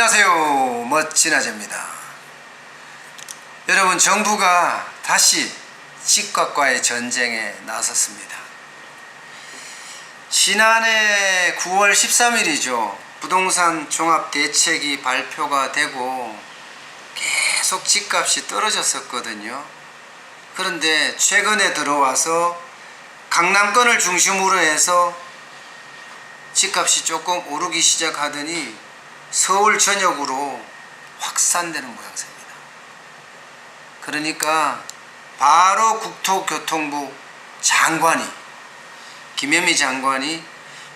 안녕하세요, 멋진 아재입니다. 여러분, 정부가 다시 집값과의 전쟁에 나섰습니다. 지난해 9월 13일이죠 부동산 종합대책이 발표가 되고 계속 집값이 떨어졌었거든요. 그런데 최근에 들어와서 강남권을 중심으로 해서 집값이 조금 오르기 시작하더니 서울 전역으로 확산되는 모양새입니다. 그러니까 바로 국토교통부 장관이, 김현미 장관이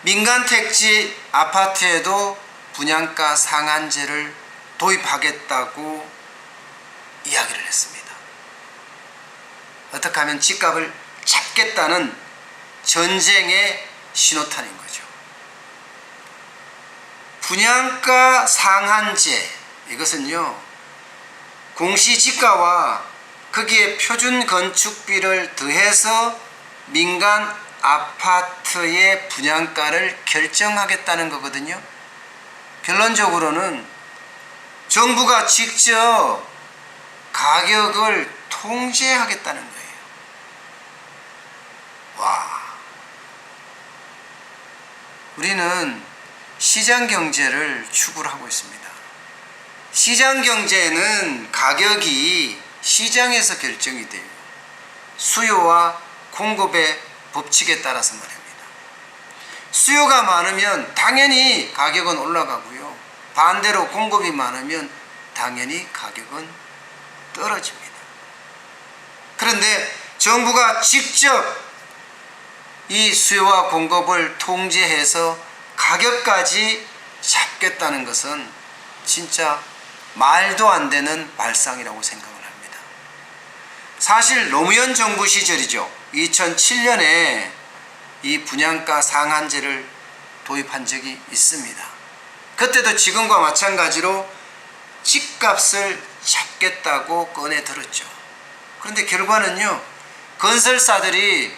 민간 택지 아파트에도 분양가 상한제를 도입하겠다고 이야기를 했습니다. 어떻게 하면 집값을 잡겠다는 전쟁의 신호탄인 거죠. 분양가 상한제, 이것은요 공시지가와 거기에 표준 건축비를 더해서 민간 아파트의 분양가를 결정하겠다는 거거든요. 결론적으로는 정부가 직접 가격을 통제하겠다는 거예요. 와, 우리는 시장경제를 추구를 하고 있습니다. 시장경제는 가격이 시장에서 결정이 돼요. 수요와 공급의 법칙에 따라서 말입니다. 수요가 많으면 당연히 가격은 올라가고요. 반대로 공급이 많으면 당연히 가격은 떨어집니다. 그런데 정부가 직접 이 수요와 공급을 통제해서 가격까지 잡겠다는 것은 진짜 말도 안 되는 발상이라고 생각을 합니다. 사실 노무현 정부 시절이죠. 2007년에 이 분양가 상한제를 도입한 적이 있습니다. 그때도 지금과 마찬가지로 집값을 잡겠다고 꺼내 들었죠. 그런데 결과는요, 건설사들이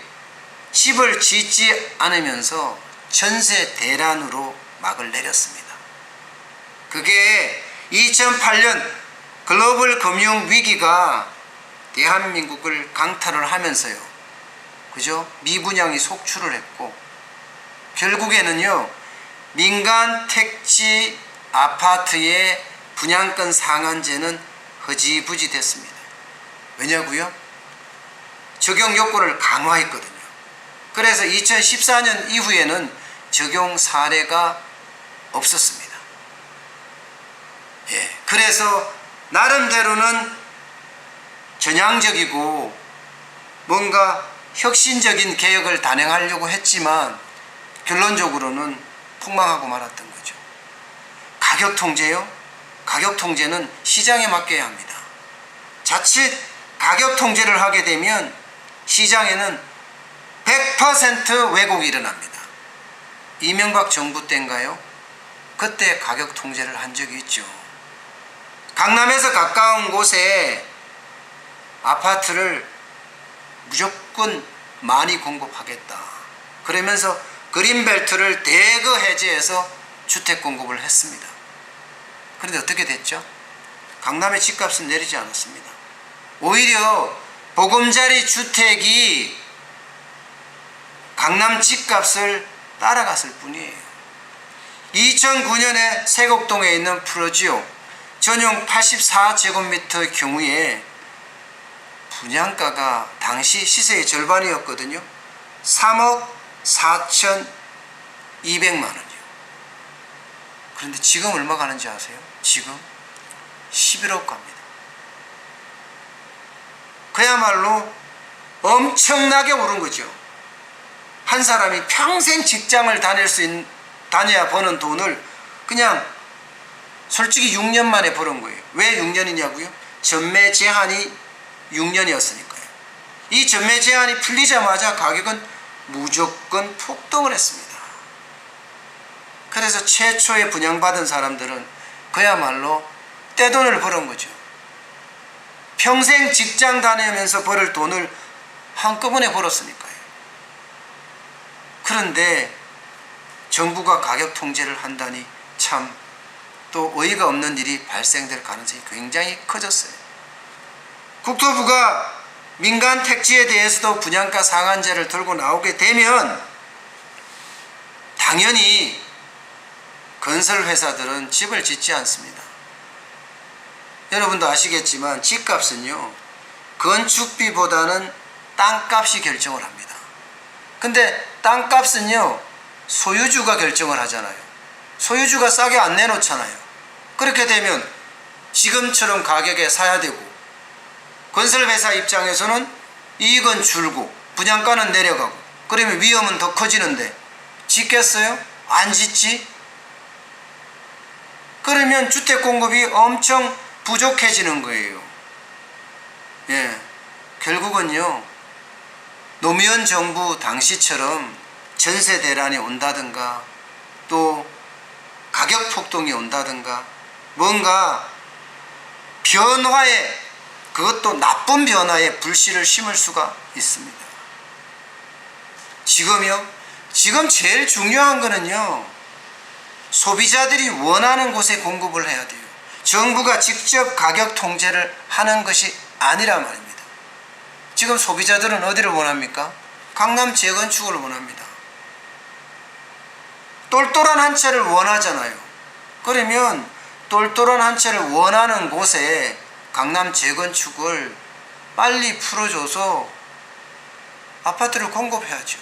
집을 짓지 않으면서 전세 대란으로 막을 내렸습니다. 그게 2008년 글로벌 금융 위기가 대한민국을 강타를 하면서요, 그죠? 미분양이 속출을 했고 결국에는요 민간 택지 아파트의 분양권 상한제는 허지부지 됐습니다. 왜냐고요? 적용 요건을 강화했거든요. 그래서 2014년 이후에는 적용 사례가 없었습니다. 그래서 나름대로는 전향적이고 뭔가 혁신적인 개혁을 단행하려고 했지만 결론적으로는 폭망하고 말았던 거죠. 가격 통제요? 가격 통제는 시장에 맡겨야 합니다. 자칫 가격 통제를 하게 되면 시장에는 100% 왜곡이 일어납니다. 이명박 정부 때인가요? 그때 가격 통제를 한 적이 있죠. 강남에서 가까운 곳에 아파트를 무조건 많이 공급하겠다. 그러면서 그린벨트를 대거 해제해서 주택 공급을 했습니다. 그런데 어떻게 됐죠? 강남의 집값은 내리지 않았습니다. 오히려 보금자리 주택이 강남 집값을 따라갔을 뿐이에요. 2009년에 세곡동에 있는 프로지오 전용 84제곱미터의 경우에 분양가가 당시 시세의 절반이었거든요. 3억 4,200만 원이요. 그런데 지금 얼마 가는지 아세요? 지금 11억 갑니다. 그야말로 엄청나게 오른 거죠. 한 사람이 평생 직장을 다녀야 버는 돈을 그냥 솔직히 6년 만에 버는 거예요. 왜 6년이냐고요? 전매 제한이 6년이었으니까요. 이 전매 제한이 풀리자마자 가격은 무조건 폭등을 했습니다. 그래서 최초에 분양받은 사람들은 그야말로 떼돈을 벌은 거죠. 평생 직장 다니면서 벌을 돈을 한꺼번에 벌었으니까요. 그런데 정부가 가격 통제를 한다니 참 또 어이가 없는 일이 발생될 가능성이 굉장히 커졌어요. 국토부가 민간 택지에 대해서도 분양가 상한제를 들고 나오게 되면 당연히 건설회사들은 집을 짓지 않습니다. 여러분도 아시겠지만 집값은요, 건축비보다는 땅값이 결정을 합니다. 근데 땅값은요, 소유주가 결정을 하잖아요. 소유주가 싸게 안 내놓잖아요. 그렇게 되면 지금처럼 가격에 사야 되고, 건설회사 입장에서는 이익은 줄고 분양가는 내려가고, 그러면 위험은 더 커지는데 짓겠어요? 안 짓지? 그러면 주택 공급이 엄청 부족해지는 거예요. 예, 결국은요, 노무현 정부 당시처럼 전세 대란이 온다든가 또 가격 폭등이 온다든가 뭔가 변화에, 그것도 나쁜 변화에 불씨를 심을 수가 있습니다. 지금 제일 중요한 거는요, 소비자들이 원하는 곳에 공급을 해야 돼요. 정부가 직접 가격 통제를 하는 것이 아니란 말입니다. 지금 소비자들은 어디를 원합니까? 강남 재건축을 원합니다. 똘똘한 한 채를 원하잖아요. 그러면 똘똘한 한 채를 원하는 곳에 강남 재건축을 빨리 풀어줘서 아파트를 공급해야죠.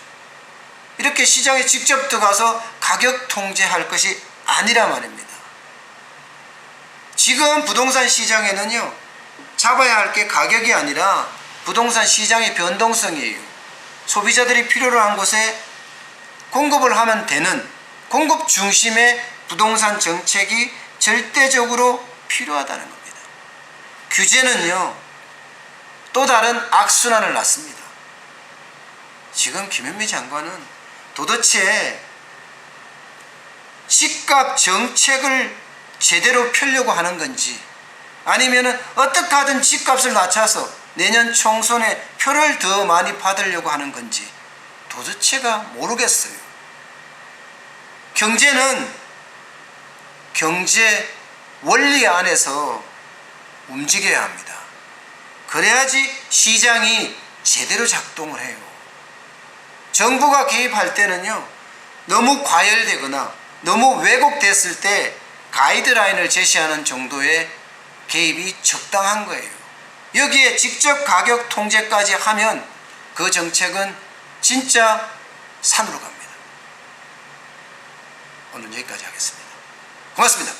이렇게 시장에 직접 들어가서 가격 통제할 것이 아니란 말입니다. 지금 부동산 시장에는요, 잡아야 할 게 가격이 아니라 부동산 시장의 변동성이에요. 소비자들이 필요로 한 곳에 공급을 하면 되는 공급 중심의 부동산 정책이 절대적으로 필요하다는 겁니다. 규제는요, 또 다른 악순환을 낳습니다. 지금 김현미 장관은 도대체 집값 정책을 제대로 펴려고 하는 건지, 아니면 어떻게 하든 집값을 낮춰서 내년 총선에 표를 더 많이 받으려고 하는 건지 도대체가 모르겠어요. 경제는 경제 원리 안에서 움직여야 합니다. 그래야지 시장이 제대로 작동을 해요. 정부가 개입할 때는요, 너무 과열되거나 너무 왜곡됐을 때 가이드라인을 제시하는 정도의 개입이 적당한 거예요. 여기에 직접 가격 통제까지 하면 그 정책은 진짜 산으로 갑니다. 오늘 여기까지 하겠습니다. 고맙습니다.